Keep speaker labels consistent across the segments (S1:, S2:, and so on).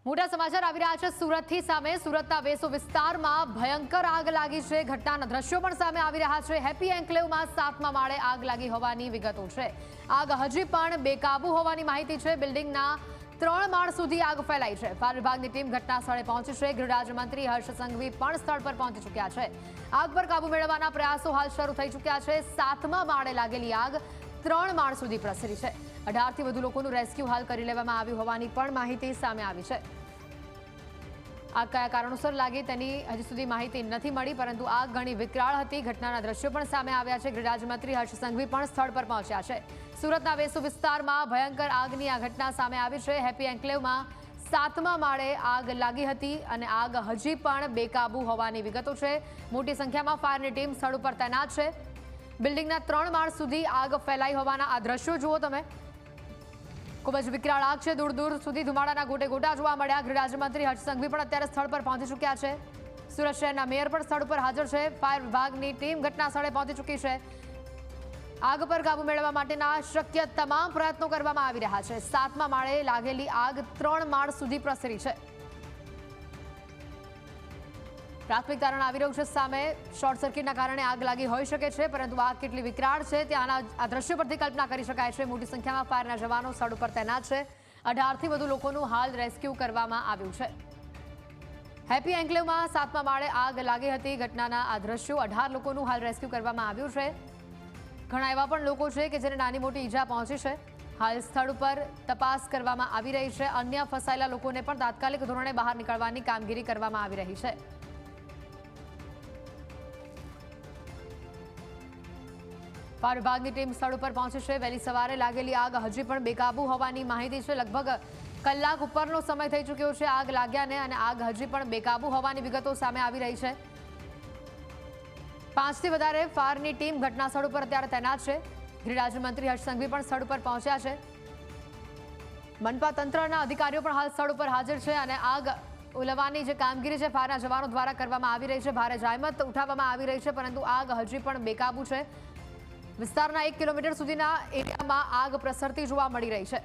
S1: મોટા સમાચાર આવી રહ્યા છે સુરતથી સામે। સુરતના વેસુ વિસ્તારમાં ભયંકર આગ લાગી છે। ઘટનાના દ્રશ્યો પણ સામે આવી રહ્યા છે। હેપી એન્કલેવમાં 7મા માળે આગ લાગી હોવાની વિગતો છે। આગ હજી પણ બેકાબુ હોવાની માહિતી છે। બિલ્ડિંગના 3 માળ સુધી આગ ફેલાઈ છે। ફાયર વિભાગની ટીમ ઘટના સ્થળે પહોંચી છે। ગૃહ રાજ્યમંત્રી હર્ષ સંઘવી પણ સ્થળ પર પહોંચી ચૂક્યા છે। આગ પર કાબુ મેળવવાના પ્રયાસો હાલ શરૂ થઈ ચૂક્યા છે। 7મા માળે લાગેલી આગ 3 માળ સુધી પ્રસરી છે। 18થી વધુ લોકોનું રેસ્ક્યુ હાલ કરી લેવામાં આવ્યું હોવાની પણ માહિતી સામે આવી છે। આગ કયા કારણોસર લાગી તેની હજી સુધી માહિતી નથી મળી, પરંતુ આગ ઘણી વિકરાળ હતી। ઘટનાના દ્રશ્યો પણ સામે આવ્યા છે। ગૃહ રાજ્યમંત્રી હર્ષ સંઘવી પણ સ્થળ પર પહોંચ્યા છે। સુરતના વેસુ વિસ્તારમાં ભયંકર આગની આ ઘટના સામે આવી છે। હેપી એન્કલેવમાં 7મા માળે આગ લાગી હતી અને આગ હજી પણ બેકાબુ હોવાની વિગતો છે। મોટી સંખ્યામાં ફાયરની ટીમ સ્થળ ઉપર તૈનાત છે। બિલ્ડિંગના 3 માળ સુધી આગ ફેલાઈ હોવાના આ દ્રશ્યો જુઓ તમે। ખૂબ જ વિકરાળ આગ છે। દૂર દૂર સુધી ધુમાડાના ગોટે ગોટા જોવા મળ્યા। ગૃહ રાજ્યમંત્રી હર્ષ સંઘવી પણ અત્યારે સ્થળ પર પહોંચી ચૂક્યા છે। સુરત શહેરના મેયર પણ સ્થળ પર હાજર છે। ફાયર વિભાગની ટીમ ઘટના સ્થળે પહોંચી ચૂકી છે। આગ પર કાબુ મેળવવા માટેના શક્ય તમામ પ્રયત્નો કરવામાં આવી રહ્યા છે। 7મા માળે લાગેલી આગ 3 માળ સુધી પ્રસરી છે। પ્રાથમિક તારણ આવી રહ્યું છે સામે। શોર્ટ સર્કિટના કારણે આગ લાગી હોઈ શકે છે, પરંતુ આગ કેટલી વિકરાળ છે ત્યાંના આ દ્રશ્યો પરથી કલ્પના કરી શકાય છે। મોટી સંખ્યામાં ફાયરના જવાનો સ્થળ ઉપર તૈનાત છે। 18થી વધુ લોકોનું હાલ રેસ્ક્યુ કરવામાં આવ્યું છે। હેપી એન્કલેવમાં 7મા માળે આગ લાગી હતી। ઘટનાના આ દ્રશ્યો 18 લોકોનું હાલ રેસ્ક્યુ કરવામાં આવ્યું છે। ઘણા એવા પણ લોકો છે કે જેને નાની મોટી ઈજા પહોંચી છે। હાલ સ્થળ ઉપર તપાસ કરવામાં આવી રહી છે। અન્ય ફસાયેલા લોકોને પણ તાત્કાલિક ધોરણે બહાર નીકળવાની કામગીરી કરવામાં આવી રહી છે। ફાયર વિભાગની ટીમ સ્થળ ઉપર પહોંચી છે। વહેલી સવારે લાગેલી આગ હજી પણ બેકાબુ હોવાની માહિતી છે। લગભગ કલાક ઉપરનો સમય થઈ ચૂક્યો છે આગ લાગ્યાને, અને આગ હજી પણ બેકાબુ હોવાની વિગતો સામે આવી રહી છે। 5થી વધારે ફાયરની ટીમ ઘટના સ્થળ ઉપર અત્યારે તૈનાત છે। ગૃહ રાજ્યમંત્રી હર્ષ સંઘવી પણ સ્થળ ઉપર પહોંચ્યા છે। મનપા તંત્રના અધિકારીઓ પણ હાલ સ્થળ ઉપર હાજર છે અને આગ ઓલવવાની જે કામગીરી છે ફાયરના જવાનો દ્વારા કરવામાં આવી રહી છે। ભારે જહેમત ઉઠાવવામાં આવી રહી છે, પરંતુ આગ હજી પણ બેકાબુ છે। વિસ્તારના 1 કિલોમીટર સુધીના એરિયામાં આગ પ્રસરતી જોવા મળી રહી છે।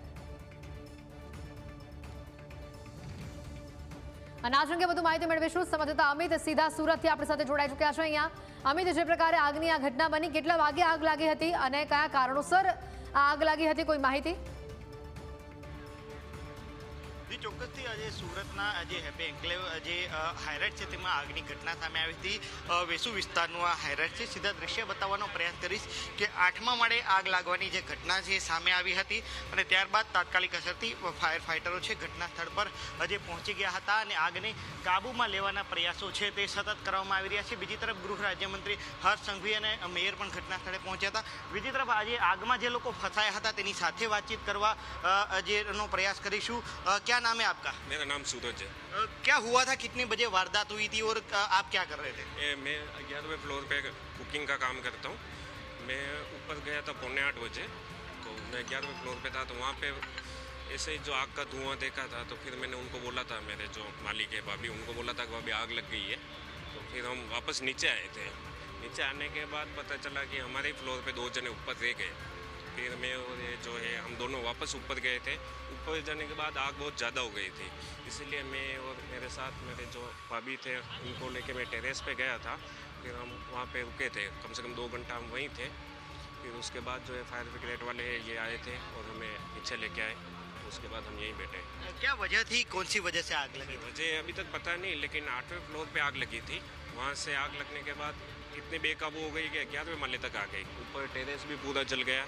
S1: અને આ અંગે વધુ માહિતી મેળવીશું। સંવાદદાતા અમિત સીધા સુરતથી આપણી સાથે જોડાઈ ચૂક્યા છે। અહીંયા અમિત, જે પ્રકારે આગની આ ઘટના બની, કેટલા વાગે આગ લાગી હતી અને કયા કારણોસર આ આગ લાગી હતી, કોઈ માહિતી?
S2: ચોક્કસથી આજે સુરતના જે હેપી એન્કલેવ જે હાઈરાઇટ છે તેમાં આગની ઘટના સામે આવી હતી। વેસુ વિસ્તારનું આ હાઈરાઇટ છે। સીધા દ્રશ્ય બતાવવાનો પ્રયાસ કરીશ કે 8મા માળે આગ લાગવાની જે ઘટના છે સામે આવી હતી અને ત્યારબાદ તાત્કાલિક અસરથી ફાયર ફાઇટરો છે ઘટના સ્થળ પર હજી પહોંચી ગયા હતા અને આગને કાબૂમાં લેવાના પ્રયાસો છે તે સતત કરવામાં આવી રહ્યા છે। બીજી તરફ ગૃહ રાજ્યમંત્રી હર્ષ સંઘવી અને મેયર પણ ઘટના સ્થળે પહોંચ્યા હતા। બીજી તરફ આજે આગમાં જે લોકો ફસાયા હતા તેની સાથે વાતચીત કરવા જેનો પ્રયાસ કરીશું। क्या नाम है आपका?
S3: मेरा नाम सूरज है।
S2: क्या हुआ था, कितने बजे वारदात हुई थी और आप क्या कर रहे थे?
S3: मैं 11वें फ्लोर पे कुकिंग का काम करता हूँ। मैं ऊपर गया था 7:45 बजे, तो मैं 11वें फ्लोर पे था, तो वहाँ पे ऐसे ही जो आग का धुआं देखा था, तो फिर मैंने उनको बोला था, मेरे जो मालिक है भाभी, उनको बोला था कि भाभी आग लग गई है। तो फिर हम वापस नीचे आए थे। नीचे आने के बाद पता चला कि हमारे फ्लोर पे 2 जने ऊपर रह गए। फिर मैं और ये जो है हम दोनों वापस ऊपर गए थे। ऊपर जाने के बाद आग बहुत ज़्यादा हो गई थी, इसीलिए मैं और मेरे साथ मेरे जो भाभी थे उनको लेके मैं टेरेस पे गया था। फिर हम वहाँ पे रुके थे, कम से कम 2 घंटा हम वहीं थे। फिर उसके बाद जो है फायर ब्रिगेड वाले ये आए थे और हमें नीचे लेके आए। उसके बाद हम यहीं बैठे।
S2: क्या वजह थी, कौन सी वजह से आग लगी?
S3: मुझे अभी तक पता नहीं, लेकिन 8वें फ्लोर पे आग लगी थी। वहाँ से आग लगने के बाद इतनी बेकाबू हो गई कि 11वें माले तक आ गई। ऊपर टेरेस भी पूरा जल गया।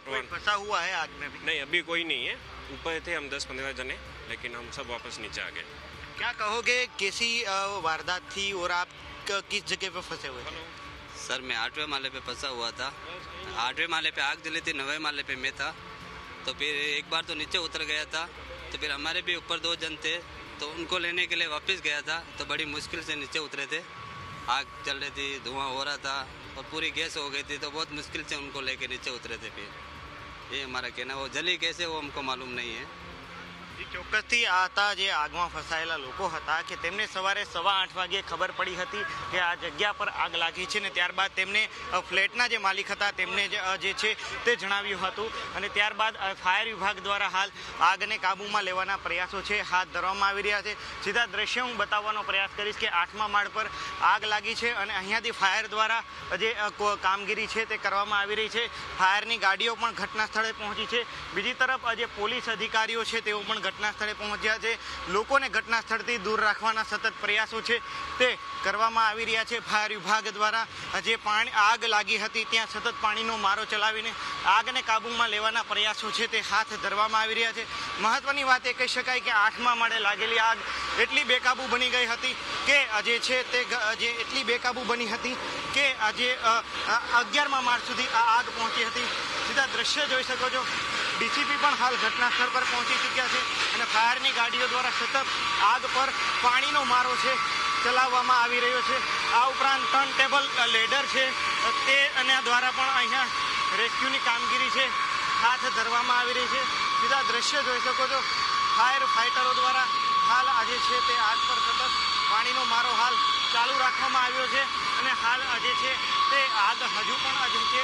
S2: कोई फंसा हुआ है आग में भी?
S3: नहीं, अभी कोई नहीं है। ऊपर थे हम 10-15 जने, लेकिन हम सब वापस नीचे आ गए।
S2: क्या कहोगे, कैसी वारदात थी और आप किस जगह पे फंसे हुए?
S4: सर, मैं 8वें माले पे फंसा हुआ था। 8वें माले पे आग जली थी, 9वें माले पे मैं था। तो फिर एक बार तो नीचे उतर गया था, तो फिर हमारे भी ऊपर 2 जन थे, तो उनको लेने के लिए वापस गया था। तो बड़ी मुश्किल से नीचे उतरे थे। आग चल रही थी, धुआं हो रहा था और पूरी गैस हो गई थी, तो बहुत मुश्किल से उनको लेके नीचे उतरे थे। फिर ये हमारा कहना, वो जली कैसे वो हमको मालूम नहीं है।
S2: ચોક્કસથી આ હતા જે આગમાં ફસાયેલા લોકો હતા કે તેમને સવારે 8:15 વાગે ખબર પડી હતી કે આ જગ્યા પર આગ લાગી છે ને ત્યારબાદ તેમને ફ્લેટના જે માલિક હતા તેમને જે છે તે જણાવ્યું હતું અને ત્યારબાદ ફાયર વિભાગ દ્વારા હાલ આગને કાબૂમાં લેવાના પ્રયાસો છે હાથ ધરવામાં આવી રહ્યા છે. સીધા દ્રશ્ય હું બતાવવાનો પ્રયાસ કરીશ કે 8મા માળ પર આગ લાગી છે અને અહીંયાથી ફાયર દ્વારા જે કામગીરી છે તે કરવામાં આવી રહી છે. ફાયરની ગાડીઓ પણ ઘટના સ્થળે પહોંચી છે. બીજી તરફ જે પોલીસ અધિકારીઓ છે તેઓ પણ ઘટના સ્થળે પહોંચ્યા છે. લોકોને ઘટના સ્થળથી દૂર રાખવાના સતત પ્રયાસો છે તે કરવામાં આવી રહ્યા છે. ફાયર વિભાગ દ્વારા જે આગ લાગી હતી ત્યાં સતત પાણીનો મારો ચલાવીને આગને કાબૂમાં લેવાના પ્રયાસો છે તે હાથ ધરવામાં આવી રહ્યા છે. મહત્વની વાત એ કહી શકાય કે 8મા માળે લાગેલી આગ એટલી બેકાબૂ બની ગઈ હતી કે જે છે તે એટલી બેકાબૂ બની હતી કે આજે 11મા માળ સુધી આ આગ પહોંચી હતી. સીધા દ્રશ્ય જોઈ શકો છો. ડીસીપી પણ હાલ ઘટના સ્થળ પર પહોંચી ચૂક્યા છે અને ફાયરની ગાડીઓ દ્વારા સતત આગ પર પાણીનો મારો છે ચલાવવામાં આવી રહ્યો છે. આ ઉપરાંત ટર્ન ટેબલ લેડર છે તે એના દ્વારા પણ અહીંયા રેસ્ક્યુની કામગીરી છે હાથ ધરવામાં આવી રહી છે. સીધા દ્રશ્ય જોઈ શકો છો. ફાયર ફાઇટરો દ્વારા હાલ આજે છે તે આગ પર સતત પાણીનો મારો હાલ ચાલુ રાખવામાં આવ્યો છે અને હાલ આજે છે તે આગ હજુ પણ આજે છે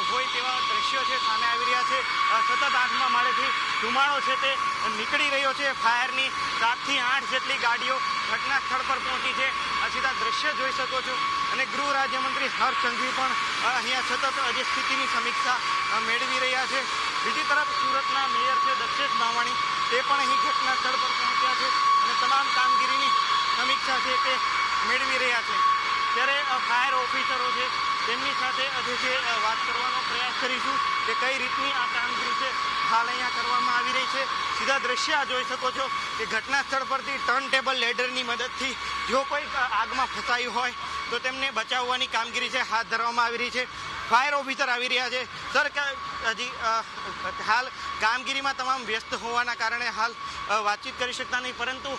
S2: હોય તેવા દ્રશ્યો છે સામે આવી રહ્યા છે. સતત 8મા માળેથી ધુમાડો છે તે નીકળી રહ્યો છે. ફાયરની 7 થી 8 જેટલી ગાડીઓ ઘટના સ્થળ પર પહોંચી છે. આ સીધા દ્રશ્ય જોઈ શકો છો અને ગૃહ રાજ્યમંત્રી હર્ષ સંઘવી પણ અહીંયા સતત જે સ્થિતિની સમીક્ષા મેળવી રહ્યા છે. બીજી તરફ સુરતના મેયર છે દક્ષેશ માવાણી તે પણ અહીં ઘટના સ્થળ પર પહોંચ્યા છે અને તમામ કામગીરીની સમીક્ષા છે તે મેળવી રહ્યા છે. ત્યારે ફાયર ઓફિસરો છે તેમની સાથે આજે છે વાત કરવાનો પ્રયાસ કરીશું કે કઈ રીતની આ કામગીરી છે હાલ અહીંયા કરવામાં આવી રહી છે. સીધા દ્રશ્ય જોઈ શકો છો કે ઘટના સ્થળ પરથી ટર્ન ટેબલ લેડરની મદદથી જો કોઈ આગમાં ફસાયું હોય તો તેમને બચાવવાની કામગીરી છે હાથ ધરવામાં આવી રહી છે. ફાયર ઓફિસર આવી રહ્યા છે. સર હજી હાલ કામગીરીમાં તમામ વ્યસ્ત હોવાના કારણે હાલ વાતચીત કરી શકતા નહીં, પરંતુ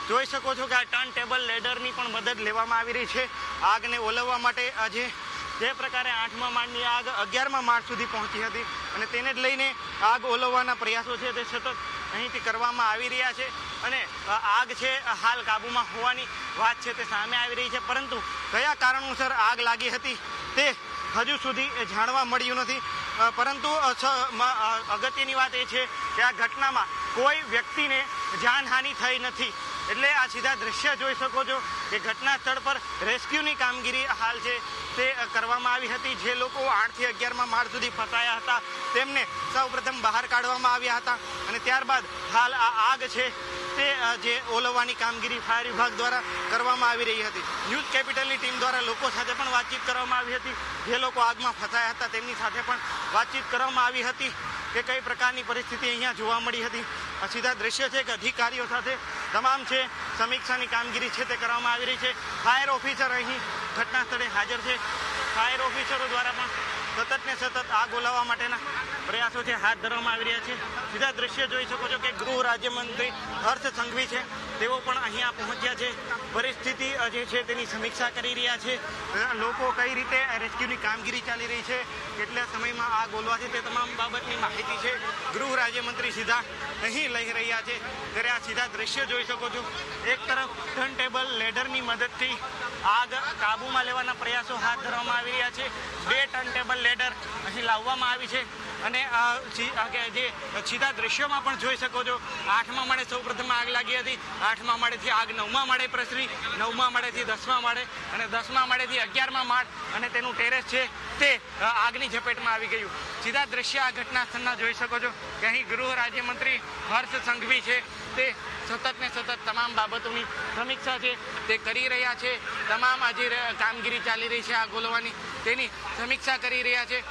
S2: જોઈ શકો છો કે આ ટર્ન ટેબલ લેડરની પણ મદદ લેવામાં આવી રહી છે આગને ઓલવવા માટે. આજે જે પ્રકારે 8મા માળની આગ 11મા માળ સુધી પહોંચી હતી અને તેને જ લઈને આગ ઓલવવાના પ્રયાસો છે તે સતત અહીંથી કરવામાં આવી રહ્યા છે અને આગ છે હાલ કાબૂમાં હોવાની વાત છે તે સામે આવી રહી છે, પરંતુ કયા કારણોસર આગ લાગી હતી તે હજુ સુધી જાણવા મળ્યું નથી. પરંતુ અગત્યની વાત એ છે કે આ ઘટનામાં કોઈ વ્યક્તિને જાનહાનિ થઈ નથી. એટલે આ સીધા દ્રશ્ય જોઈ શકો છો કે ઘટના સ્થળ પર રેસ્ક્યુની કામગીરી હાલ છે તે કરવામાં આવી હતી. જે લોકો 8 થી 11મા માળ સુધી ફસાયા હતા તેમને સૌપ્રથમ બહાર કાઢવામાં આવ્યા હતા અને ત્યારબાદ હાલ આ આગ છે તે જે ઓલવવાની કામગીરી ફાયર વિભાગ દ્વારા કરવામાં આવી રહી હતી. ન્યૂઝ કેપિટલની ટીમ દ્વારા લોકો સાથે પણ વાતચીત કરવામાં આવી હતી. જે લોકો આગમાં ફસાયા હતા તેમની સાથે પણ વાતચીત કરવામાં આવી હતી કે કઈ પ્રકારની પરિસ્થિતિ અહીંયા જોવા મળી હતી. આ સીધા દ્રશ્ય છે કે અધિકારીઓ સાથે તમામ છે સમીક્ષાની કામગીરી છે તે કરવામાં આવી રહી છે. ફાયર ઓફિસર અહીં ઘટના સ્થળે હાજર છે. ફાયર ઓફિસરો દ્વારા પણ સતત ને સતત આગ ઓલવવા માટેના પ્રયાસો છે હાથ ધરવામાં આવી રહ્યા છે. સીધા દ્રશ્ય જોઈ શકો છો કે ગૃહ રાજ્યમંત્રી હર્ષ સંઘવી છે તેઓ પણ અહીંયા પહોંચ્યા છે. પરિસ્થિતિ જે છે તેની સમીક્ષા કરી રહ્યા છે. લોકો કઈ રીતે રેસ્ક્યુની કામગીરી ચાલી રહી છે, કેટલા સમયમાં આગ ઓલવાશે તે તમામ બાબતની માહિતી છે ગૃહ રાજ્યમંત્રી સીધા અહીં લઈ રહ્યા છે. ત્યારે આ સીધા દ્રશ્ય જોઈ શકો છો. એક તરફ ટર્ન ટેબલ લેડરની મદદથી આગ કાબૂમાં લેવાના પ્રયાસો હાથ ધરવામાં આવી રહ્યા છે. 2 ટર્ન ટેબલ લેડર અહીં લાવવામાં આવી છે અને જે સીધા દ્રશ્યોમાં પણ જોઈ શકો છો 8મા માળે સૌપ્રથમ આગ લાગી હતી. 8મા માળેથી આગ 9મા માળે પ્રસરી, 9મા માળેથી 10મા માળે અને 10મા માળેથી 11મા માળ અને તેનું ટેરેસ છે તે આગની ઝપેટમાં આવી ગયું. સીધા દ્રશ્ય આ ઘટના સ્થળના જોઈ શકો છો કે અહીં ગૃહ રાજ્યમંત્રી હર્ષ સંઘવી છે તે સતત ને સતત તમામ બાબતોની સમીક્ષા છે તે કરી રહ્યા છે. તમામ આજે કામગીરી ચાલી રહી છે આગ ઓલવવાની તેની સમીક્ષા કરી રહ્યા છે.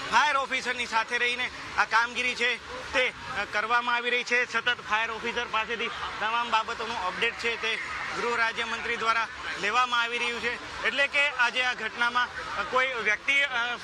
S2: ફાયર ઓફિસરની સાથે રહીને આ કામગીરી છે તે કરવામાં આવી રહી છે. સતત ફાયર ઓફિસર પાસેથી તમામ બાબતોનું અપડેટ છે તે ગૃહ રાજ્યમંત્રી દ્વારા લેવામાં આવી રહ્યું છે. એટલે કે આજે આ ઘટનામાં કોઈ વ્યક્તિ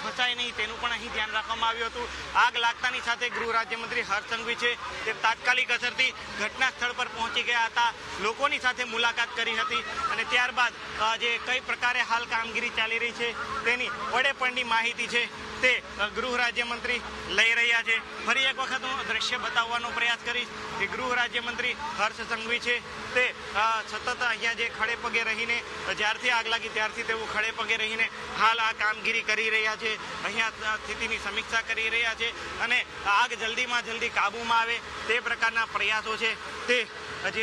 S2: ફસાય નહીં તેનું પણ અહીં ધ્યાન રાખવામાં આવ્યું હતું. આગ લાગતાની સાથે ગૃહ રાજ્યમંત્રી હર્ષ સંઘવી છે તે તાત્કાલિક અસરથી ઘટના સ્થળ પર પહોંચી ગયા હતા. લોકોની સાથે મુલાકાત કરી હતી અને ત્યારબાદ જે કઈ પ્રકારે હાલ કામગીરી ચાલી રહી છે તેની વડે પડની માહિતી છે તે ગૃહ રાજ્યમંત્રી લઈ રહ્યા છે. ફરી એક વખત હું દ્રશ્ય બતાવવાનો પ્રયાસ કરીશ કે ગૃહ રાજ્યમંત્રી હર્ષ સંઘવી છે તે સતત અહીંયા જે ખડે પગે રહીને જ્યારથી આગ લાગી ત્યારથી તેઓ ખડે પગે રહીને હાલ આ કામગીરી કરી રહ્યા છે. અહીંયા સ્થિતિની સમીક્ષા કરી રહ્યા છે અને આગ જલ્દીમાં જલ્દી કાબૂમાં આવે તે પ્રકારના પ્રયાસો છે તે હજી